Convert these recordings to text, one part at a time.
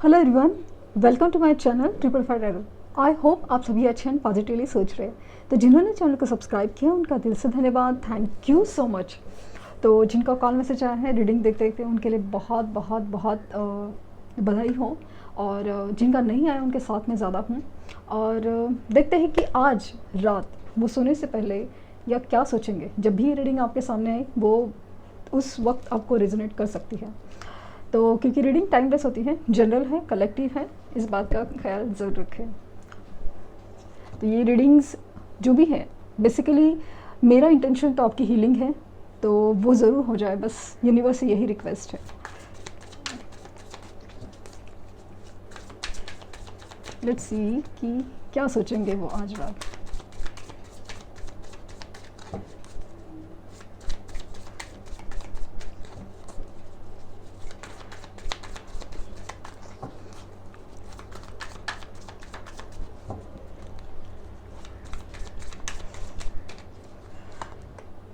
Hello everyone, welcome to my channel triple five arrow. I hope आप सभी अच्छे and positively सोच रहे हैं। तो जिन्होंने चैनल को सब्सक्राइब किया उनका दिल से धन्यवाद, थैंक यू सो मच। तो जिनका कॉल मैसेज आया है रीडिंग देखते देखते उनके लिए बहुत बहुत बहुत बधाई हो, और जिनका नहीं आया उनके साथ में ज़्यादा हूँ। और देखते हैं कि आज रात वो सोने से पहले या क्या सोचेंगे। जब भी ये रीडिंग आपके सामने आए वो उस वक्त आपको रेजोनेट कर सकती है। तो क्योंकि रीडिंग टाइमलेस होती है, जनरल है, कलेक्टिव है, इस बात का ख्याल ज़रूर रखें। तो ये रीडिंग्स जो भी है बेसिकली मेरा इंटेंशन तो आपकी हीलिंग है, तो वो ज़रूर हो जाए, बस यूनिवर्स से यही रिक्वेस्ट है। लेट्स सी कि क्या सोचेंगे वो आज रात।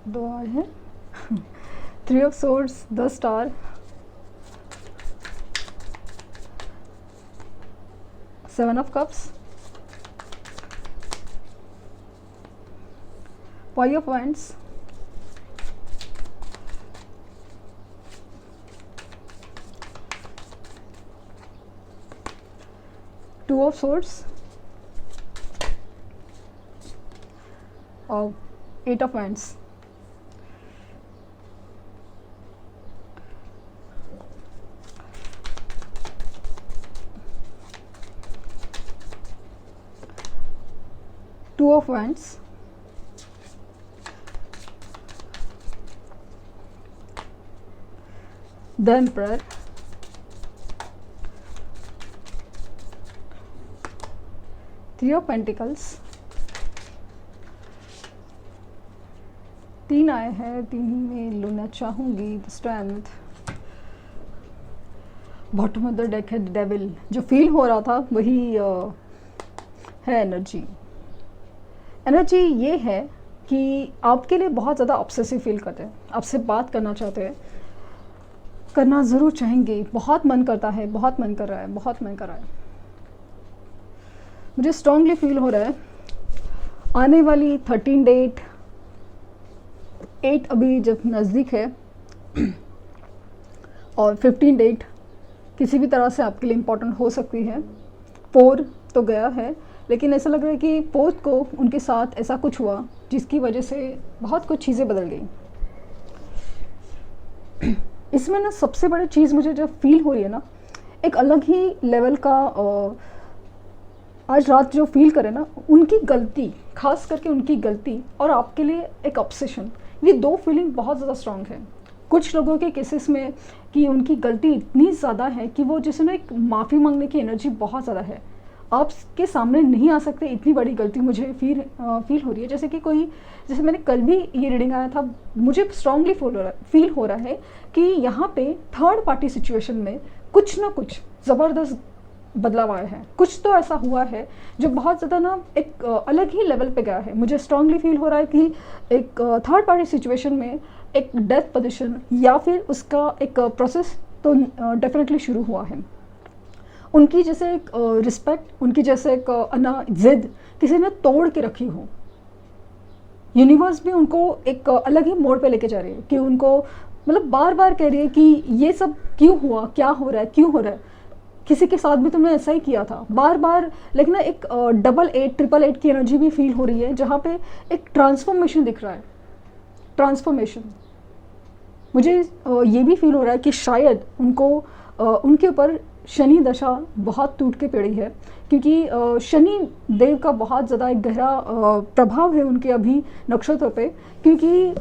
दो आए हैं three of swords, the star, seven of cups, five of wands, two of swords और eight of wands. Two of Wands, the Emperor, Three of Pentacles, तीन आए हैं, तीन ही में लेना चाहूँगी। The strength, bottom of the deck है devil. जो फील हो रहा था वही है एनर्जी। एनर्जी ये है कि आपके लिए बहुत ज़्यादा ऑब्सेसिव फील करते हैं, आपसे बात करना चाहते हैं, करना ज़रूर चाहेंगे, बहुत मन करता है, बहुत मन कर रहा है, बहुत मन कर रहा है। मुझे स्ट्रांगली फील हो रहा है आने वाली 13 डेट, 8 अभी जब नज़दीक है और 15 डेट किसी भी तरह से आपके लिए इम्पोर्टेंट हो सकती है। 4 तो गया है, लेकिन ऐसा लग रहा है कि 4th को उनके साथ ऐसा कुछ हुआ जिसकी वजह से बहुत कुछ चीज़ें बदल गई। इसमें ना सबसे बड़ी चीज़ मुझे जब फील हो रही है ना, एक अलग ही लेवल का आज रात जो फील करे ना, उनकी गलती, खास करके उनकी गलती और आपके लिए एक ऑब्सेशन, ये दो फीलिंग बहुत ज़्यादा स्ट्रांग है। कुछ लोगों के केसेस में कि उनकी गलती इतनी ज़्यादा है कि वो जैसे ना एक माफ़ी मांगने की एनर्जी बहुत ज़्यादा है, आपके सामने नहीं आ सकते, इतनी बड़ी गलती मुझे फील हो रही है। जैसे कि कोई, जैसे मैंने कल भी ये रीडिंग आया था, मुझे स्ट्रांगली फील हो रहा है कि यहाँ पे थर्ड पार्टी सिचुएशन में कुछ ना कुछ ज़बरदस्त बदलाव आया है, कुछ तो ऐसा हुआ है जो बहुत ज़्यादा ना एक अलग ही लेवल पे गया है। मुझे स्ट्रांगली फील हो रहा है कि एक थर्ड पार्टी सिचुएशन में एक डेथ पोजीशन या फिर उसका एक प्रोसेस तो डेफिनेटली शुरू हुआ है। उनकी जैसे एक रिस्पेक्ट, उनकी जैसे एक जिद किसी ने तोड़ के रखी हो, यूनिवर्स भी उनको एक अलग ही मोड़ पे लेके जा रही है कि उनको मतलब बार बार कह रही है कि ये सब क्यों हुआ, क्या हो रहा है, क्यों हो रहा है। किसी के साथ भी तुमने ऐसा ही किया था बार बार, लेकिन ना एक 88 888 की एनर्जी भी फील हो रही है, जहाँ पे एक ट्रांसफॉर्मेशन दिख रहा है। ट्रांसफॉर्मेशन मुझे ये भी फील हो रहा है कि शायद उनको उनके ऊपर शनि दशा बहुत टूट के पड़ी है, क्योंकि शनि देव का बहुत ज़्यादा एक गहरा प्रभाव है उनके अभी नक्षत्रों पे। क्योंकि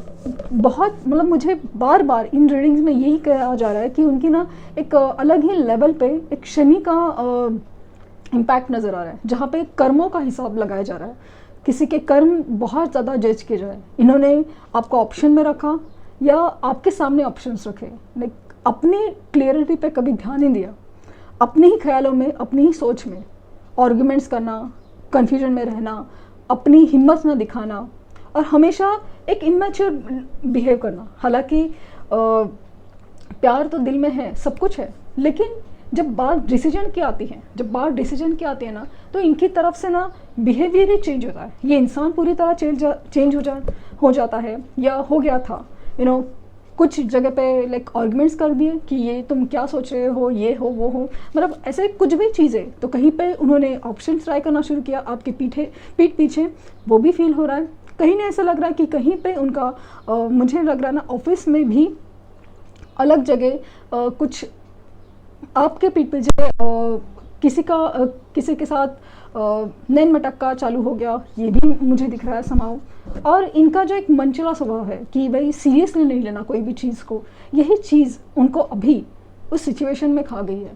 बहुत मतलब मुझे बार बार इन रीडिंग्स में यही कहा जा रहा है कि उनकी ना एक अलग ही लेवल पे एक शनि का इम्पैक्ट नज़र आ रहा है, जहाँ पे कर्मों का हिसाब लगाया जा रहा है। किसी के कर्म बहुत ज़्यादा जज किए जा रहे हैं। इन्होंने आपको ऑप्शन में रखा या आपके सामने ऑप्शंस रखे, अपनी क्लियरिटी पे कभी ध्यान नहीं दिया, अपने ही ख्यालों में, अपनी ही सोच में आर्ग्यूमेंट्स करना, कन्फ्यूजन में रहना, अपनी हिम्मत न दिखाना और हमेशा एक इमेच्योर बिहेव करना। हालांकि प्यार तो दिल में है, सब कुछ है, लेकिन जब बात डिसीजन की आती है, ना, तो इनकी तरफ से ना बिहेवियर ही चेंज होता है। ये इंसान पूरी तरह चेंज हो जाता है, या हो गया था। कुछ जगह पे लाइक आर्गुमेंट्स कर दिए कि ये तुम क्या सोच रहे हो, ये हो वो हो, मतलब ऐसे कुछ भी चीज़ें। तो कहीं पे उन्होंने ऑप्शन ट्राई करना शुरू किया आपके पीठ पीछे, वो भी फील हो रहा है। कहीं ना ऐसा लग रहा है कि कहीं पे उनका मुझे लग रहा है ना ऑफिस में भी अलग जगह कुछ आपके पीठ पीछे किसी के साथ नैन मटक्का चालू हो गया, ये भी मुझे दिख रहा है समाओ। और इनका जो एक मनचला स्वभाव है कि भाई सीरियसली नहीं लेना कोई भी चीज़ को, यही चीज़ उनको अभी उस सिचुएशन में खा गई है।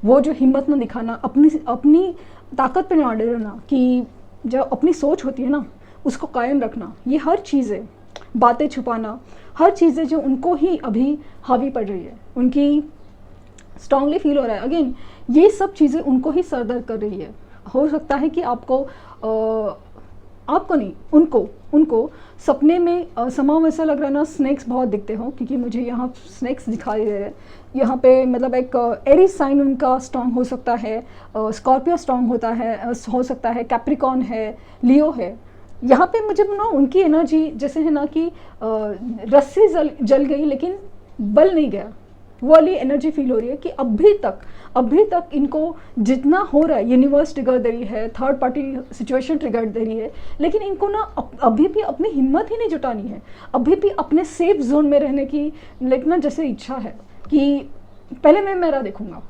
वो जो हिम्मत न दिखाना, अपनी ताकत पे ना अड़े रहना, कि जो अपनी सोच होती है ना उसको कायम रखना, ये हर चीज़ें, बातें छुपाना, हर चीज़ें जो उनको ही अभी हावी पड़ रही है, उनकी स्ट्रांगली फील हो रहा है। अगेन ये सब चीज़ें उनको ही सरदर्द कर रही है। हो सकता है कि आपको नहीं, उनको सपने में समाव ऐसा लग रहा है ना स्नैक्स बहुत दिखते हो, क्योंकि मुझे यहाँ स्नैक्स दिखाई दे रहे हैं। यहाँ पे मतलब एक एरीज साइन उनका स्ट्रांग हो सकता है, स्कॉर्पियो स्ट्रांग हो सकता है, कैप्रिकॉन है, लियो है। यहाँ पे मुझे ना उनकी एनर्जी जैसे है ना कि रस्सी जल गई लेकिन बल नहीं गया, वो वाली एनर्जी फील हो रही है कि अभी तक इनको जितना हो रहा है यूनिवर्स ट्रिगर दे रही है, थर्ड पार्टी सिचुएशन ट्रिगर दे रही है, लेकिन इनको ना अभी भी अपनी हिम्मत ही नहीं जुटानी है, अभी भी अपने सेफ जोन में रहने की लेकिन ना जैसे इच्छा है कि पहले मैं मेरा देखूंगा,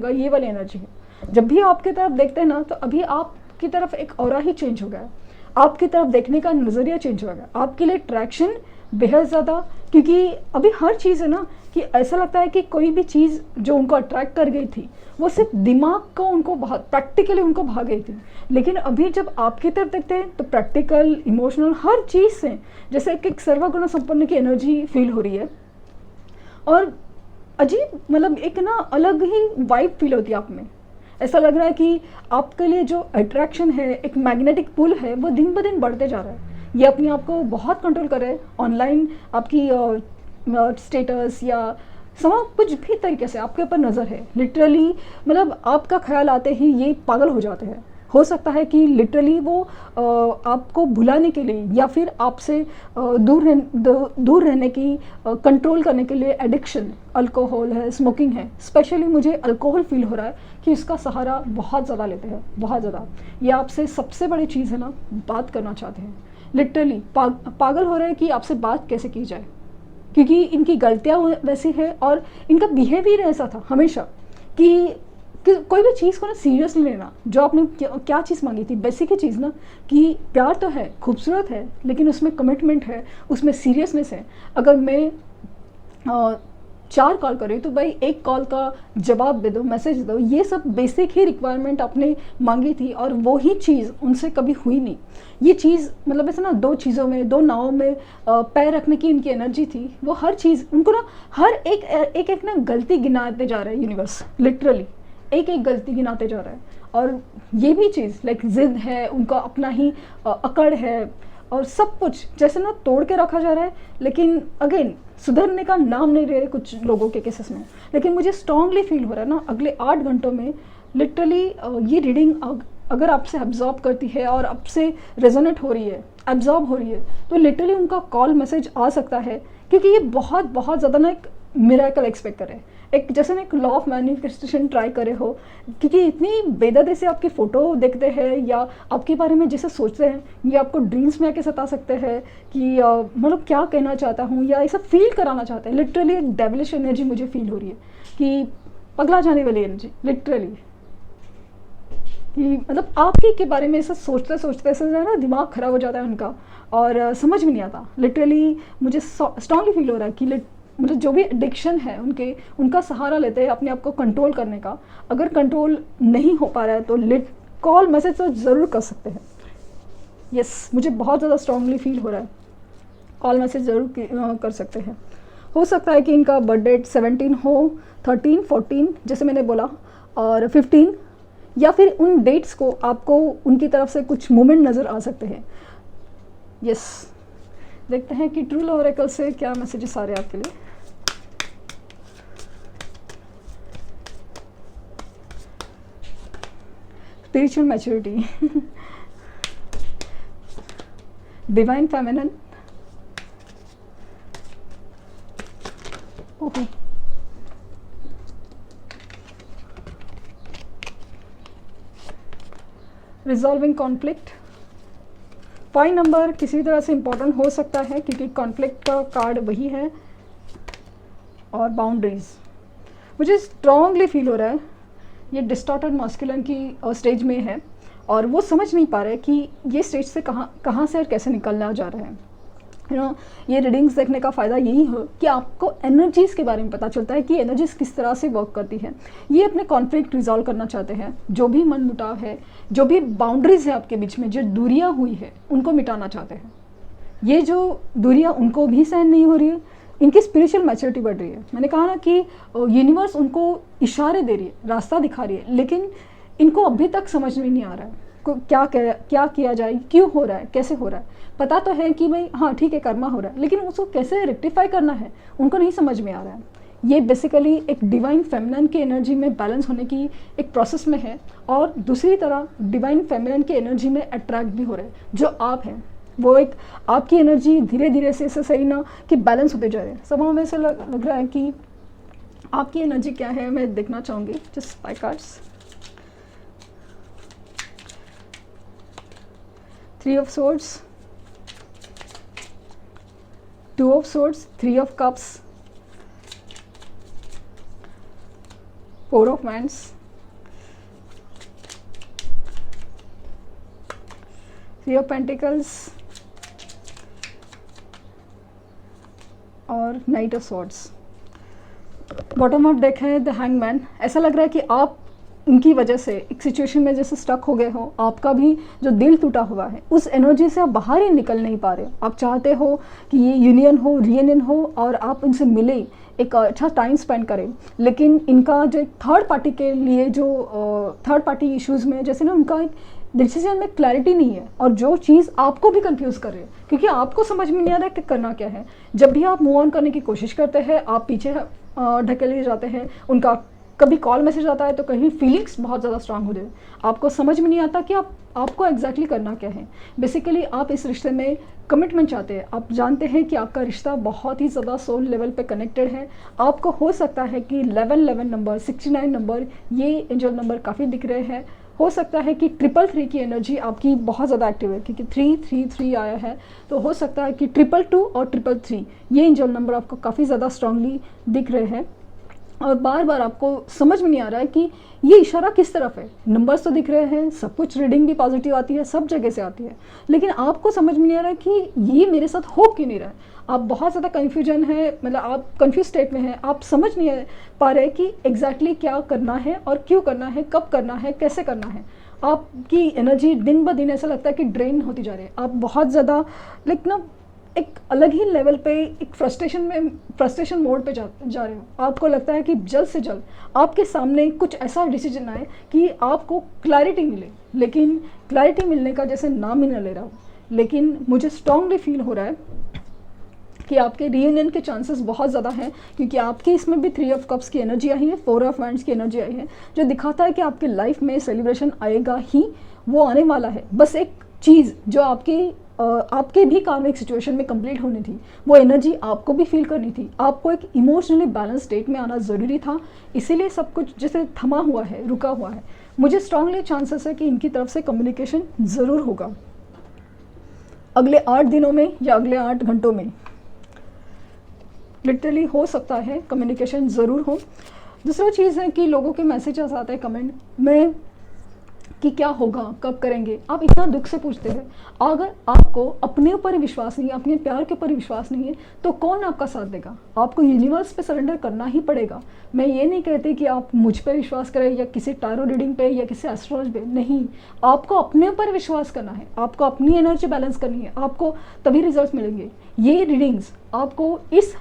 ये वाली एनर्जी है। जब भी आपकी तरफ देखते हैं ना तो अभी आपकी तरफ एक ऑरा ही चेंज हो गया है, आपकी तरफ देखने का नज़रिया चेंज हो गया, आपके लिए अट्रैक्शन बेहद ज़्यादा, क्योंकि अभी हर चीज़ है ना कि ऐसा लगता है कि कोई भी चीज़ जो उनको अट्रैक्ट कर गई थी वो सिर्फ दिमाग को उनको प्रैक्टिकली उनको भाग गई थी, लेकिन अभी जब आपकी तरफ देखते हैं तो प्रैक्टिकल, इमोशनल, हर चीज़ से जैसे एक सर्वगुण संपन्न की एनर्जी फील हो रही है। और अजीब मतलब एक ना अलग ही वाइब फील होती है आप में। ऐसा लग रहा है कि आपके लिए जो अट्रैक्शन है, एक मैग्नेटिक पुल है, वो दिन ब दिन बढ़ते जा रहा है। ये अपने आप को बहुत कंट्रोल कर रहे हैं। ऑनलाइन आपकी स्टेटस या कुछ भी तरीके से आपके ऊपर नज़र है। लिटरली मतलब आपका ख्याल आते ही ये पागल हो जाते हैं। हो सकता है कि लिटरली वो आपको भुलाने के लिए या फिर आपसे दूर रहने की कंट्रोल करने के लिए एडिक्शन, अल्कोहल है, स्मोकिंग है। स्पेशली मुझे अल्कोहल फील हो रहा है कि इसका सहारा बहुत ज़्यादा लेते हैं, बहुत ज़्यादा। ये आपसे सबसे बड़ी चीज़ है ना, बात करना चाहते हैं। लिटरली पागल हो रहे हैं कि आपसे बात कैसे की जाए, क्योंकि इनकी गलतियाँ वैसी है और इनका बिहेवियर ऐसा था हमेशा कि कोई भी चीज़ को ना सीरियसली लेना। जो आपने क्या चीज़ मांगी थी, बेसिक ही चीज़ ना कि प्यार तो है, खूबसूरत है, लेकिन उसमें कमिटमेंट है, उसमें सीरियसनेस है। अगर मैं 4 कॉल करें तो भाई 1 कॉल का जवाब दे दो, मैसेज दे दो। ये सब बेसिक ही रिक्वायरमेंट आपने मांगी थी और वो ही चीज़ उनसे कभी हुई नहीं। ये चीज़ मतलब ऐसा ना 2 चीज़ों में, 2 नावों में पैर रखने की इनकी एनर्जी थी। वो हर चीज़ उनको ना हर एक ना गलती गिनाते जा रहा है यूनिवर्स, लिटरली एक गलती गिनाते जा रहा है। और ये भी चीज़ लाइक जिद है, उनका अपना ही अकड़ है और सब कुछ जैसे ना तोड़ के रखा जा रहा है, लेकिन अगेन सुधरने का नाम नहीं ले रहे कुछ लोगों के केसेस में। लेकिन मुझे स्ट्रांगली फील हो रहा है ना अगले 8 घंटों में लिटरली ये रीडिंग अगर आपसे एब्जॉर्ब करती है और आपसे रेजोनेट हो रही है, एब्जॉर्ब हो रही है, तो लिटरली उनका कॉल मैसेज आ सकता है। क्योंकि ये बहुत बहुत ज़्यादा ना एक मिरेकल एक्सपेक्ट करें, एक जैसे ना एक लॉ ऑफ मैनिफेस्टेशन ट्राई करे हो, क्योंकि इतनी बेदर्दी से आपकी फ़ोटो देखते हैं या आपके बारे में जैसे सोचते हैं, ये आपको ड्रीम्स में आके सता सकते हैं कि मतलब क्या कहना चाहता हूँ या ऐसा फील कराना चाहते हैं। लिटरली एक डेविलिश एनर्जी मुझे फील हो रही है कि पगला जाने वाली एनर्जी, लिटरली कि मतलब आपके के बारे में ऐसा सोचते सोचते ऐसा ना दिमाग ख़राब हो जाता है उनका और समझ में नहीं आता। लिटरली मुझे स्ट्रांगली फील हो रहा है कि मतलब जो भी एडिक्शन है उनका सहारा लेते हैं अपने आप को कंट्रोल करने का। अगर कंट्रोल नहीं हो पा रहा है तो कॉल मैसेज तो ज़रूर कर सकते हैं। यस, मुझे बहुत ज़्यादा स्ट्रांगली फील हो रहा है, कॉल मैसेज ज़रूर कर सकते हैं। हो सकता है कि इनका बर्थडे 17 हो, 13, 14 जैसे मैंने बोला, और 15, या फिर उन डेट्स को आपको उनकी तरफ से कुछ मोमेंट नज़र आ सकते हैं। यस, देखते हैं कि ट्रू लव ओरेकल से क्या मैसेजेस आ रहे हैं आपके लिए। Spiritual maturity, divine feminine, okay, resolving conflict. 5 number किसी भी तरह से इम्पोर्टेंट हो सकता है क्योंकि कॉन्फ्लिक्ट का कार्ड वही है। और बाउंड्रीज, मुझे स्ट्रांगली फील हो रहा है ये डिस्टॉर्टेड मास्कुलिन की स्टेज में है और वो समझ नहीं पा रहे कि ये स्टेज से कहाँ से और कैसे निकलना जा रहा है। ये रीडिंग्स देखने का फ़ायदा यही हो कि आपको एनर्जीज़ के बारे में पता चलता है कि एनर्जीज़ किस तरह से वर्क करती है। ये अपने कॉन्फ्लिक्ट रिजॉल्व करना चाहते हैं, जो भी मन मुटाव है, जो भी बाउंड्रीज़ है आपके बीच में, जो दूरियां हुई है उनको मिटाना चाहते हैं। ये जो दूरियां उनको भी सहन नहीं हो रही है, इनकी स्पिरिचुअल मैच्योरिटी बढ़ रही है। मैंने कहा ना कि यूनिवर्स उनको इशारे दे रही है, रास्ता दिखा रही है, लेकिन इनको अभी तक समझ में नहीं आ रहा है क्या किया जाए, क्यों हो रहा है, कैसे हो रहा है। पता तो है कि भाई हाँ ठीक है कर्मा हो रहा है, लेकिन उसको कैसे रेक्टिफाई करना है उनको नहीं समझ में आ रहा है। ये बेसिकली एक डिवाइन फेमिनिन की एनर्जी में बैलेंस होने की एक प्रोसेस में है और दूसरी तरह डिवाइन फेमिनिन की एनर्जी में अट्रैक्ट भी हो रहे हैं। जो आप हैं वो एक आपकी एनर्जी धीरे धीरे से ऐसे सही ना कि बैलेंस होते जा रहे हैं। सब हमें ऐसे लग रहा है कि आपकी एनर्जी क्या है, मैं देखना चाहूँगी just by cards. 3 of Swords, 2 of Swords, 3 of Cups, 4 of Wands, Three of Pentacles और Knight of Swords। Bottom of deck है द हैंगमैन। ऐसा लग रहा है कि आप इनकी वजह से एक सिचुएशन में जैसे स्टक हो गए हो, आपका भी जो दिल टूटा हुआ है उस एनर्जी से आप बाहर ही निकल नहीं पा रहे। आप चाहते हो कि ये यूनियन हो, रियूनियन हो और आप इनसे मिले, एक अच्छा टाइम स्पेंड करें, लेकिन इनका जो थर्ड पार्टी के लिए जो थर्ड पार्टी इश्यूज़ में जैसे ना उनका एक डिसीजन में क्लैरिटी नहीं है और जो चीज़ आपको भी कंफ्यूज कर रही है क्योंकि आपको समझ में नहीं आ रहा है कि करना क्या है। जब भी आप मूव ऑन करने की कोशिश करते हैं आप पीछे ढकेले जाते हैं। उनका कभी कॉल मैसेज आता है तो कहीं फीलिंग्स बहुत ज़्यादा स्ट्रांग हो जाए, आपको समझ में नहीं आता कि आपको एग्जैक्टली करना क्या है। बेसिकली आप इस रिश्ते में कमिटमेंट चाहते हैं। आप जानते हैं कि आपका रिश्ता बहुत ही ज़्यादा सोल लेवल पे कनेक्टेड है। आपको हो सकता है कि 11 नंबर, 69 नंबर, ये एंजल नंबर काफ़ी दिख रहे हैं। हो सकता है कि 333 की एनर्जी आपकी बहुत ज़्यादा एक्टिव है क्योंकि 333 आया है, तो हो सकता है कि 222 और 333 ये एंजल नंबर आपको काफ़ी ज़्यादा स्ट्रांगली दिख रहे हैं और बार बार आपको समझ में नहीं आ रहा है कि ये इशारा किस तरफ है। नंबर्स तो दिख रहे हैं, सब कुछ रीडिंग भी पॉजिटिव आती है, सब जगह से आती है, लेकिन आपको समझ में नहीं आ रहा है कि ये मेरे साथ हो क्यों नहीं रहा है। आप बहुत ज़्यादा कन्फ्यूजन है, मतलब आप कन्फ्यूज स्टेट में हैं। आप समझ नहीं पा रहे कि एग्जैक्टली क्या करना है और क्यों करना है, कब करना है, कैसे करना है। आपकी एनर्जी दिन ब दिन ऐसा लगता है कि ड्रेन होती जा रही है। आप बहुत ज़्यादा लाइक ना एक अलग ही लेवल पे एक फ्रस्ट्रेशन मोड पे जा रहे हो। आपको लगता है कि जल्द से जल्द आपके सामने कुछ ऐसा डिसीजन आए कि आपको क्लैरिटी मिले, लेकिन क्लैरिटी मिलने का जैसे नाम ही न ले रहा हो। लेकिन मुझे स्ट्रांगली फील हो रहा है कि आपके रीयूनियन के चांसेस बहुत ज़्यादा हैं क्योंकि आपके इसमें भी 3 ऑफ कप्स की एनर्जी आई है, 4 ऑफ वैंड्स की एनर्जी आई है, जो दिखाता है कि आपके लाइफ में सेलिब्रेशन आएगा ही, वो आने वाला है। बस एक चीज़ जो आपके भी कार्मिक सिचुएशन में कंप्लीट होनी थी, वो एनर्जी आपको भी फील करनी थी। आपको एक इमोशनली बैलेंस स्टेट में आना ज़रूरी था, इसीलिए सब कुछ जैसे थमा हुआ है, रुका हुआ है। मुझे स्ट्रांगली चांसेस है कि इनकी तरफ से कम्युनिकेशन ज़रूर होगा अगले 8 दिनों में या अगले 8 घंटों में। लिटरली हो सकता है कम्युनिकेशन ज़रूर हो। दूसरा चीज़ है कि लोगों के मैसेजेस आते हैं कमेंट में कि क्या होगा, कब करेंगे। आप इतना दुख से पूछते हैं। अगर आपको अपने ऊपर विश्वास नहीं है, अपने प्यार के ऊपर विश्वास नहीं है, तो कौन आपका साथ देगा। आपको यूनिवर्स पे सरेंडर करना ही पड़ेगा। मैं ये नहीं कहती कि आप मुझ पर विश्वास करें या किसी टैरो रीडिंग पे या किसी एस्ट्रोलॉजी पे, नहीं। आपको अपने ऊपर विश्वास करना है, आपको अपनी एनर्जी बैलेंस करनी है, आपको तभी रिजल्ट मिलेंगे। ये रीडिंग्स आपको इस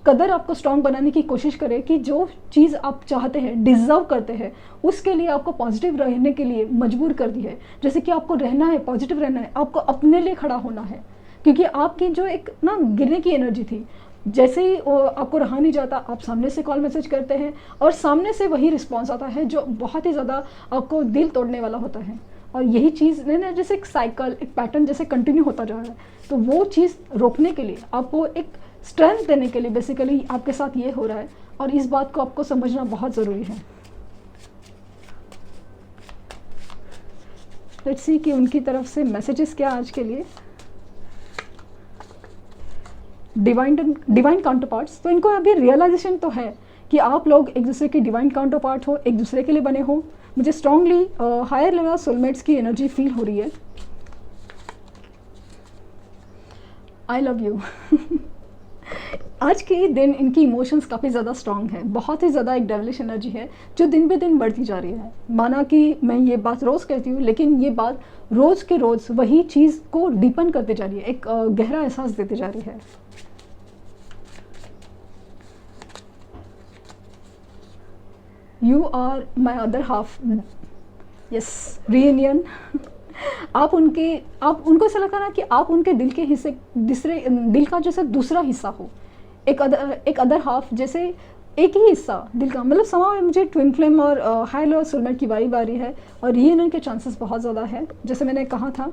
कदर आपको स्ट्रॉन्ग बनाने की कोशिश करें कि जो चीज़ आप चाहते हैं, डिज़र्व करते हैं, उसके लिए आपको पॉजिटिव रहने के लिए मजबूर कर दी है। जैसे कि आपको रहना है, पॉजिटिव रहना है, आपको अपने लिए खड़ा होना है, क्योंकि आपकी जो एक ना गिरने की एनर्जी थी, जैसे ही आपको रहा नहीं जाता, आप सामने से कॉल मैसेज करते हैं और सामने से वही रिस्पॉन्स आता है जो बहुत ही ज़्यादा आपको दिल तोड़ने वाला होता है। और यही चीज़ ना जैसे एक साइकिल, एक पैटर्न जैसे कंटिन्यू होता जा रहा है, तो वो चीज़ रोकने के लिए, आपको एक स्ट्रेंथ देने के लिए बेसिकली आपके साथ ये हो रहा है, और इस बात को आपको समझना बहुत ज़रूरी है। लेट्स सी कि उनकी तरफ से मैसेजेस क्या आज के लिए। डिवाइन काउंटर पार्ट्स, तो इनको अभी रियलाइजेशन तो है कि आप लोग एक दूसरे के डिवाइन काउंटर पार्ट हो, एक दूसरे के लिए बने हो। मुझे स्ट्रांगली हायर लेवल सोलमेट्स की एनर्जी फील हो रही है। I love you. आज के दिन इनकी इमोशंस काफ़ी ज़्यादा स्ट्रांग है, बहुत ही ज़्यादा एक डेविलिश एनर्जी है जो दिन पे दिन बढ़ती जा रही है। माना कि मैं ये बात रोज़ कहती हूँ, लेकिन ये बात रोज़ के रोज़ वही चीज़ को डीपन करते जा रही है, एक गहरा एहसास देते जा रही है। You are my other half, yes, reunion. आप उनको ऐसा लगा ना कि आप उनके दिल के हिस्से, दूसरे दिल का जैसे दूसरा हिस्सा हो, एक अदर हाफ, जैसे एक ही हिस्सा दिल का। मतलब समा मुझे ट्विन फ्लेम और हाई लेवल सोलमेट की वाइब आ रही है, और रीयूनियन के चांसेस बहुत ज़्यादा है, जैसे मैंने कहा था।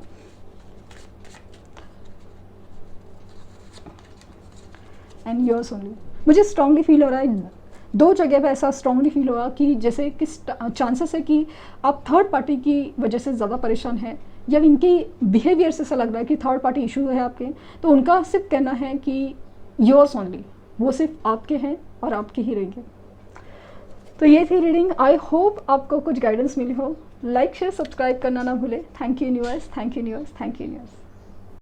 एंड योर्स ओनली, मुझे स्ट्रांगली फील हो रहा है, दो जगह पे ऐसा स्ट्रांगली फील होगा कि जैसे किस चांसेस है कि आप थर्ड पार्टी की वजह से ज़्यादा परेशान हैं, या इनकी बिहेवियर से ऐसा लग रहा है कि थर्ड पार्टी इशू है आपके, तो उनका सिर्फ कहना है कि योर्स ओनली, वो सिर्फ आपके हैं और आपके ही रहेंगे। तो ये थी रीडिंग। आई होप आपको कुछ गाइडेंस मिली हो। लाइक शेयर सब्सक्राइब करना ना भूले। Thank you universe, thank you universe, thank you universe.